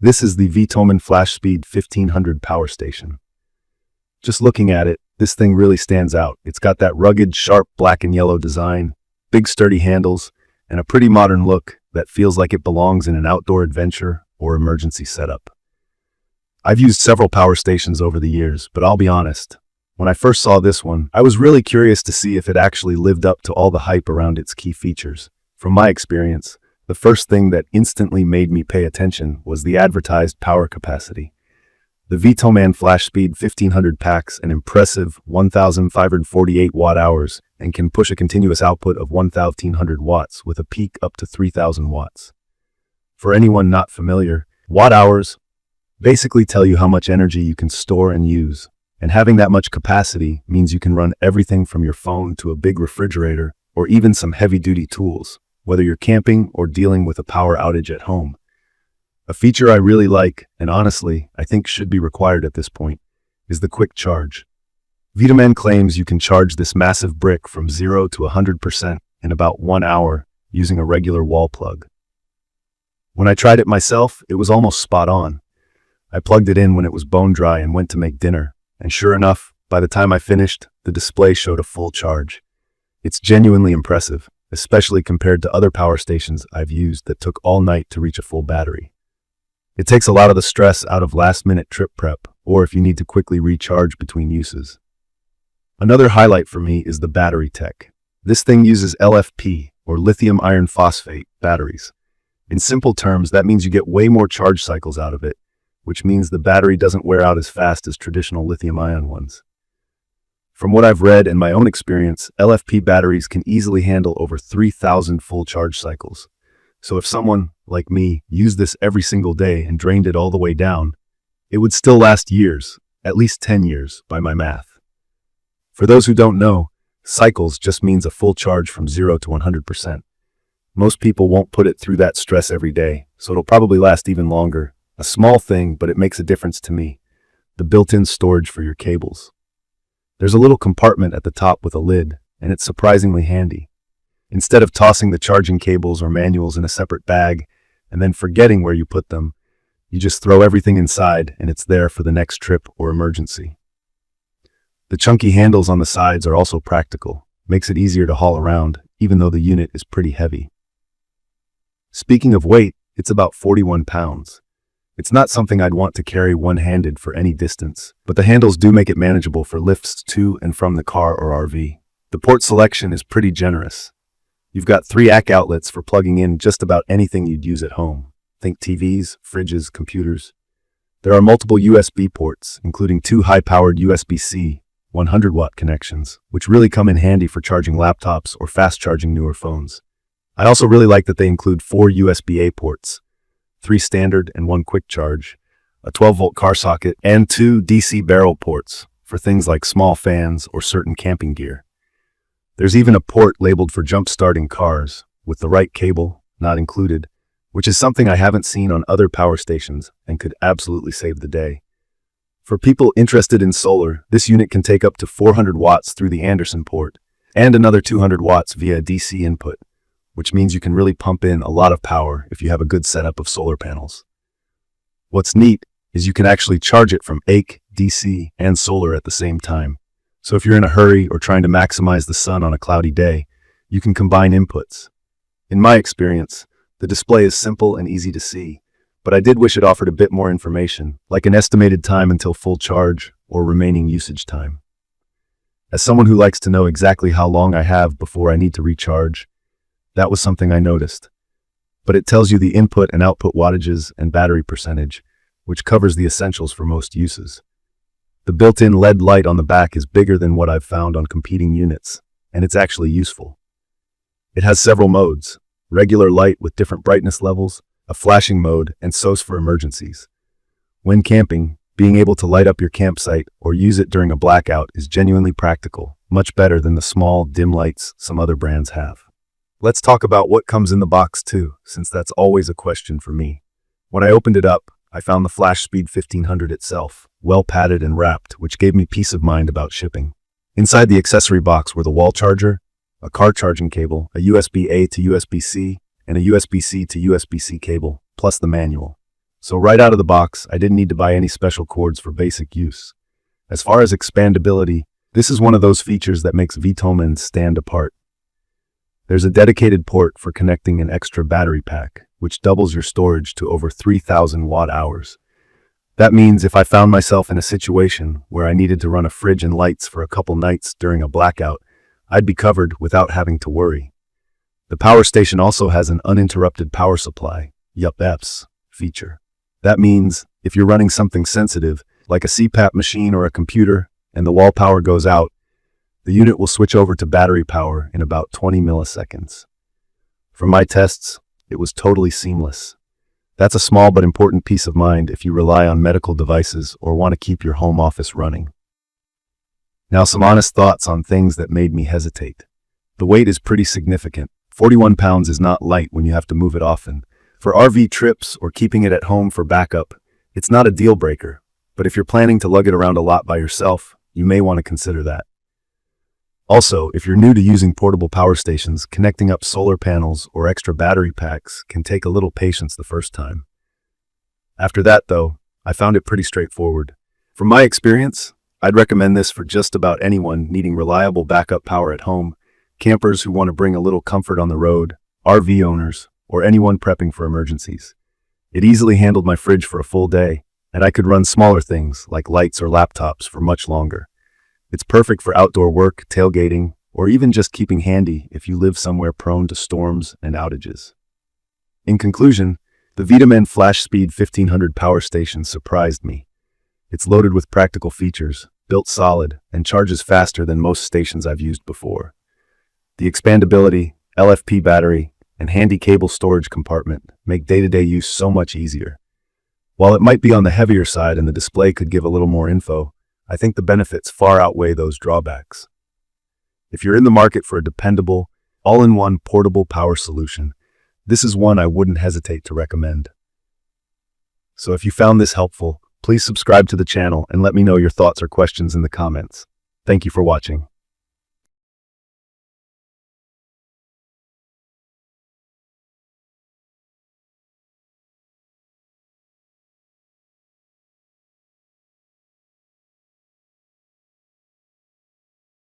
This is the VTOMAN FlashSpeed 1500 power station. Just looking at it, this thing really stands out. It's got that rugged, sharp black and yellow design, big sturdy handles, and a pretty modern look that feels like it belongs in an outdoor adventure or emergency setup. I've used several power stations over the years, but I'll be honest, when I first saw this one, I was really curious to see if it actually lived up to all the hype around its key features. From my experience, the first thing that instantly made me pay attention was the advertised power capacity. The VTOMAN FlashSpeed 1500 packs an impressive 1,548 watt-hours and can push a continuous output of 1,300 watts with a peak up to 3,000 watts. For anyone not familiar, watt-hours basically tell you how much energy you can store and use, and having that much capacity means you can run everything from your phone to a big refrigerator or even some heavy-duty tools, whether you're camping or dealing with a power outage at home. A feature I really like, and honestly, I think should be required at this point, is the quick charge. VTOMAN claims you can charge this massive brick from 0 to 100% in about 1 hour using a regular wall plug. When I tried it myself, it was almost spot on. I plugged it in when it was bone dry and went to make dinner, and sure enough, by the time I finished, the display showed a full charge. It's genuinely impressive, especially compared to other power stations I've used that took all night to reach a full battery. It takes a lot of the stress out of last-minute trip prep, or if you need to quickly recharge between uses. Another highlight for me is the battery tech. This thing uses LFP, or lithium iron phosphate, batteries. In simple terms, that means you get way more charge cycles out of it, which means the battery doesn't wear out as fast as traditional lithium-ion ones. From what I've read and my own experience, LFP batteries can easily handle over 3,000 full charge cycles. So if someone, like me, used this every single day and drained it all the way down, it would still last years, at least 10 years, by my math. For those who don't know, cycles just means a full charge from 0 to 100%. Most people won't put it through that stress every day, so it'll probably last even longer. A small thing, but it makes a difference to me. The built-in storage for your cables. There's a little compartment at the top with a lid, and it's surprisingly handy. Instead of tossing the charging cables or manuals in a separate bag and then forgetting where you put them, you just throw everything inside and it's there for the next trip or emergency. The chunky handles on the sides are also practical. Makes it easier to haul around, even though the unit is pretty heavy. Speaking of weight, it's about 41 pounds. It's not something I'd want to carry one-handed for any distance, but the handles do make it manageable for lifts to and from the car or RV. The port selection is pretty generous. You've got 3 AC outlets for plugging in just about anything you'd use at home. Think TVs, fridges, computers. There are multiple USB ports, including 2 high-powered USB-C 100-watt connections, which really come in handy for charging laptops or fast-charging newer phones. I also really like that they include 4 USB-A ports, 3 standard and 1 quick charge, a 12-volt car socket, and 2 DC barrel ports for things like small fans or certain camping gear. There's even a port labeled for jump-starting cars, with the right cable not included, which is something I haven't seen on other power stations and could absolutely save the day. For people interested in solar, this unit can take up to 400 watts through the Anderson port, and another 200 watts via DC input, which means you can really pump in a lot of power if you have a good setup of solar panels. What's neat is you can actually charge it from AC, DC, and solar at the same time. So if you're in a hurry or trying to maximize the sun on a cloudy day, you can combine inputs. In my experience, the display is simple and easy to see, but I did wish it offered a bit more information, like an estimated time until full charge or remaining usage time. As someone who likes to know exactly how long I have before I need to recharge, that was something I noticed. But it tells you the input and output wattages and battery percentage, which covers the essentials for most uses. The built-in LED light on the back is bigger than what I've found on competing units, and it's actually useful. It has several modes: regular light with different brightness levels, a flashing mode, and SOS for emergencies. When camping, being able to light up your campsite or use it during a blackout is genuinely practical, much better than the small, dim lights some other brands have. Let's talk about what comes in the box too, since that's always a question for me. When I opened it up, I found the FlashSpeed 1500 itself, well padded and wrapped, which gave me peace of mind about shipping. Inside the accessory box were the wall charger, a car charging cable, a USB-A to USB-C, and a USB-C to USB-C cable, plus the manual. So right out of the box, I didn't need to buy any special cords for basic use. As far as expandability, this is one of those features that makes VTOMAN stand apart. There's a dedicated port for connecting an extra battery pack, which doubles your storage to over 3,000 watt-hours. That means if I found myself in a situation where I needed to run a fridge and lights for a couple nights during a blackout, I'd be covered without having to worry. The power station also has an uninterrupted power supply, EFS, feature. That means if you're running something sensitive, like a CPAP machine or a computer, and the wall power goes out, the unit will switch over to battery power in about 20 milliseconds. From my tests, it was totally seamless. That's a small but important peace of mind if you rely on medical devices or want to keep your home office running. Now, some honest thoughts on things that made me hesitate. The weight is pretty significant. 41 pounds is not light when you have to move it often. For RV trips or keeping it at home for backup, it's not a deal breaker, but if you're planning to lug it around a lot by yourself, you may want to consider that. Also, if you're new to using portable power stations, connecting up solar panels or extra battery packs can take a little patience the first time. After that, though, I found it pretty straightforward. From my experience, I'd recommend this for just about anyone needing reliable backup power at home, campers who want to bring a little comfort on the road, RV owners, or anyone prepping for emergencies. It easily handled my fridge for a full day, and I could run smaller things like lights or laptops for much longer. It's perfect for outdoor work, tailgating, or even just keeping handy if you live somewhere prone to storms and outages. In conclusion, the VTOMAN FlashSpeed 1500 power station surprised me. It's loaded with practical features, built solid, and charges faster than most stations I've used before. The expandability, LFP battery, and handy cable storage compartment make day-to-day use so much easier. While it might be on the heavier side and the display could give a little more info, I think the benefits far outweigh those drawbacks. If you're in the market for a dependable, all-in-one portable power solution, this is one I wouldn't hesitate to recommend. So if you found this helpful, please subscribe to the channel and let me know your thoughts or questions in the comments. Thank you for watching.